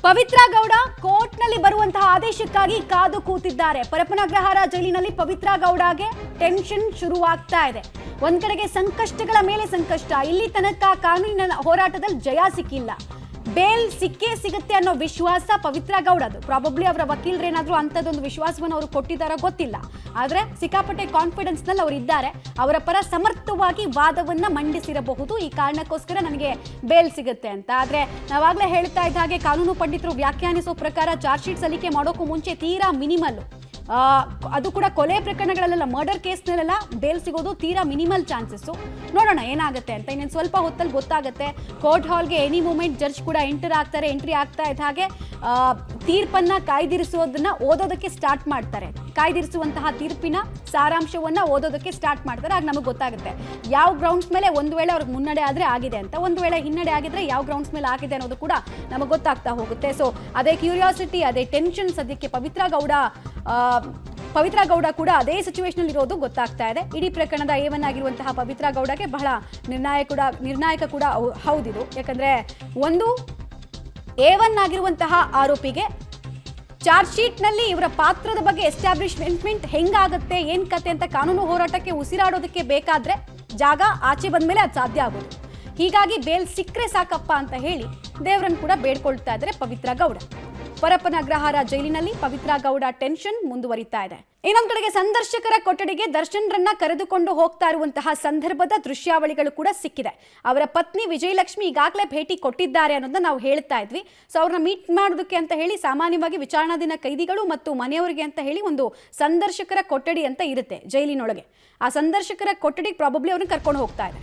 ಪವಿತ್ರ ಗೌಡ ಕೋರ್ಟ್ನಲ್ಲಿ ಬರುವಂತಹ ಆದೇಶಕ್ಕಾಗಿ ಕಾದು ಕೂತಿದ್ದಾರೆ. ಪರಪ್ಪನಗ್ರಹಾರ ಜೈಲಿನಲ್ಲಿ ಪವಿತ್ರ ಗೌಡಗೆ ಟೆನ್ಷನ್ ಶುರುವಾಗ್ತಾ ಇದೆ. ಒಂದ್ ಕಡೆಗೆ ಸಂಕಷ್ಟಗಳ ಮೇಲೆ ಸಂಕಷ್ಟ. ಇಲ್ಲಿ ತನಕ ಕಾನೂನಿನ ಹೋರಾಟದಲ್ಲಿ ಜಯ ಸಿಕ್ಕಿಲ್ಲ. ಬೇಲ್ ಸಿಕ್ಕೇ ಸಿಗುತ್ತೆ ಅನ್ನೋ ವಿಶ್ವಾಸ ಪವಿತ್ರ ಗೌಡದು. ಪ್ರಾಬಬ್ಲಿ ಅವರ ವಕೀಲರೇನಾದ್ರೂ ಅಂಥದ್ದೊಂದು ವಿಶ್ವಾಸವನ್ನು ಅವರು ಕೊಟ್ಟಿದ್ದಾರೋ ಗೊತ್ತಿಲ್ಲ. ಆದರೆ ಸಿಕ್ಕಾಪಟ್ಟೆ ಕಾನ್ಫಿಡೆನ್ಸ್ ನಲ್ಲಿ ಅವರು ಇದ್ದಾರೆ. ಅವರ ಪರ ಸಮರ್ಥವಾಗಿ ವಾದವನ್ನ ಮಂಡಿಸಿರಬಹುದು. ಈ ಕಾರಣಕ್ಕೋಸ್ಕರ ನನಗೆ ಬೇಲ್ ಸಿಗುತ್ತೆ ಅಂತ. ಆದ್ರೆ ನಾವಾಗಲೇ ಹೇಳ್ತಾ ಇದ್ದ ಹಾಗೆ ಕಾನೂನು ಪಂಡಿತರು ವ್ಯಾಖ್ಯಾನಿಸೋ ಪ್ರಕಾರ ಚಾರ್ಜ್ ಶೀಟ್ ಸಲ್ಲಿಕೆ ಮಾಡೋಕ್ಕೂ ಮುಂಚೆ ತೀರಾ ಮಿನಿಮಲ್, ಅದು ಕೂಡ ಕೊಲೆ ಪ್ರಕರಣಗಳಲ್ಲೆಲ್ಲ, ಮರ್ಡರ್ ಕೇಸ್ನಲ್ಲೆಲ್ಲ ಬೇಲ್ ಸಿಗೋದು ತೀರಾ ಮಿನಿಮಲ್ ಚಾನ್ಸಸ್ಸು. ನೋಡೋಣ ಏನಾಗುತ್ತೆ ಅಂತ. ಇನ್ನೇನು ಸ್ವಲ್ಪ ಹೊತ್ತಲ್ಲಿ ಗೊತ್ತಾಗುತ್ತೆ. ಕೋರ್ಟ್ ಹಾಲ್ಗೆ ಎನಿ ಮೂಮೆಂಟ್ ಜಡ್ಜ್ ಕೂಡ ಎಂಟ್ರಿ ಆಗ್ತಾ ಇದ್ದ ಹಾಗೆ ತೀರ್ಪನ್ನ ಕಾಯ್ದಿರಿಸೋದನ್ನ ಓದೋದಕ್ಕೆ ಸ್ಟಾರ್ಟ್ ಮಾಡ್ತಾರೆ. ಕಾಯ್ದಿರಿಸುವಂತಹ ತೀರ್ಪಿನ ಸಾರಾಂಶವನ್ನ ಓದೋದಕ್ಕೆ ಸ್ಟಾರ್ಟ್ ಮಾಡ್ತಾರೆ. ಆಗ ನಮಗೆ ಗೊತ್ತಾಗುತ್ತೆ ಯಾವ ಗ್ರೌಂಡ್ಸ್ ಮೇಲೆ ಒಂದು ವೇಳೆ ಅವ್ರಿಗೆ ಮುನ್ನಡೆ ಆದ್ರೆ ಆಗಿದೆ ಅಂತ, ಒಂದು ವೇಳೆ ಹಿನ್ನಡೆ ಆಗಿದ್ರೆ ಯಾವ ಗ್ರೌಂಡ್ಸ್ ಮೇಲೆ ಆಗಿದೆ ಅನ್ನೋದು ಕೂಡ ನಮಗೆ ಗೊತ್ತಾಗ್ತಾ ಹೋಗುತ್ತೆ. ಸೊ ಅದೇ ಕ್ಯೂರಿಯಾಸಿಟಿ, ಅದೇ ಟೆನ್ಷನ್ ಸದ್ಯಕ್ಕೆ ಪವಿತ್ರ ಗೌಡ ಕೂಡ ಅದೇ ಸಿಚುವೇಶನ್ ಇರೋದು ಗೊತ್ತಾಗ್ತಾ ಇದೆ. ಇಡೀ ಪ್ರಕರಣದ A1 ಆಗಿರುವಂತಹ ಪವಿತ್ರ ಗೌಡಗೆ ಬಹಳ ನಿರ್ಣಾಯಕ ಕೂಡ ಹೌದಿದು. ಯಾಕಂದ್ರೆ ಒಂದು A1 ಆಗಿರುವಂತಹ ಆರೋಪಿಗೆ ಚಾರ್ಜ್ ಶೀಟ್ ನಲ್ಲಿ ಇವರ ಪಾತ್ರದ ಬಗ್ಗೆ ಎಸ್ಟಾಬ್ಲಿಷ್ಮೆಂಟ್ ಹೆಂಗಾಗುತ್ತೆ, ಏನ್ ಕತೆ ಅಂತ ಕಾನೂನು ಹೋರಾಟಕ್ಕೆ ಉಸಿರಾಡೋದಕ್ಕೆ ಬೇಕಾದ್ರೆ ಜಾಗ ಆಚೆ ಬಂದ್ಮೇಲೆ ಅದು ಸಾಧ್ಯ ಆಗೋದು. ಹೀಗಾಗಿ ಬೇಲ್ ಸಿಕ್ಕರೆ ಸಾಕಪ್ಪ ಅಂತ ಹೇಳಿ ದೇವರನ್ನು ಕೂಡ ಬೇಡ್ಕೊಳ್ತಾ ಇದ್ದಾರೆ ಪವಿತ್ರ ಗೌಡ. ಪರಪ್ಪನಗ್ರಹಾರ ಜೈಲಿನಲ್ಲಿ ಪವಿತ್ರ ಗೌಡ ಟೆನ್ಷನ್ ಮುಂದುವರಿತಾ ಇದೆ. ಇನ್ನೊಂದು ಕಡೆಗೆ ಸಂದರ್ಶಕರ ಕೊಠಡಿಗೆ ದರ್ಶನ್ರನ್ನ ಕರೆದುಕೊಂಡು ಹೋಗ್ತಾ ಇರುವಂತಹ ಸಂದರ್ಭದ ದೃಶ್ಯಾವಳಿಗಳು ಕೂಡ ಸಿಕ್ಕಿದೆ. ಅವರ ಪತ್ನಿ ವಿಜಯಲಕ್ಷ್ಮಿ ಈಗಾಗಲೇ ಭೇಟಿ ಕೊಟ್ಟಿದ್ದಾರೆ ಅನ್ನೋದನ್ನ ನಾವು ಹೇಳ್ತಾ ಇದ್ವಿ. ಸೊ ಅವ್ರನ್ನ ಮೀಟ್ ಮಾಡೋದಕ್ಕೆ ಅಂತ ಹೇಳಿ ಸಾಮಾನ್ಯವಾಗಿ ವಿಚಾರಣಾಧೀನ ಕೈದಿಗಳು ಮತ್ತು ಮನೆಯವರಿಗೆ ಅಂತ ಹೇಳಿ ಒಂದು ಸಂದರ್ಶಕರ ಕೊಠಡಿ ಅಂತ ಇರುತ್ತೆ ಜೈಲಿನೊಳಗೆ. ಆ ಸಂದರ್ಶಕರ ಕೊಠಡಿಗೆ ಪ್ರಾಬಬ್ಲಿ ಅವ್ರನ್ನ ಕರ್ಕೊಂಡು ಹೋಗ್ತಾ ಇದೆ.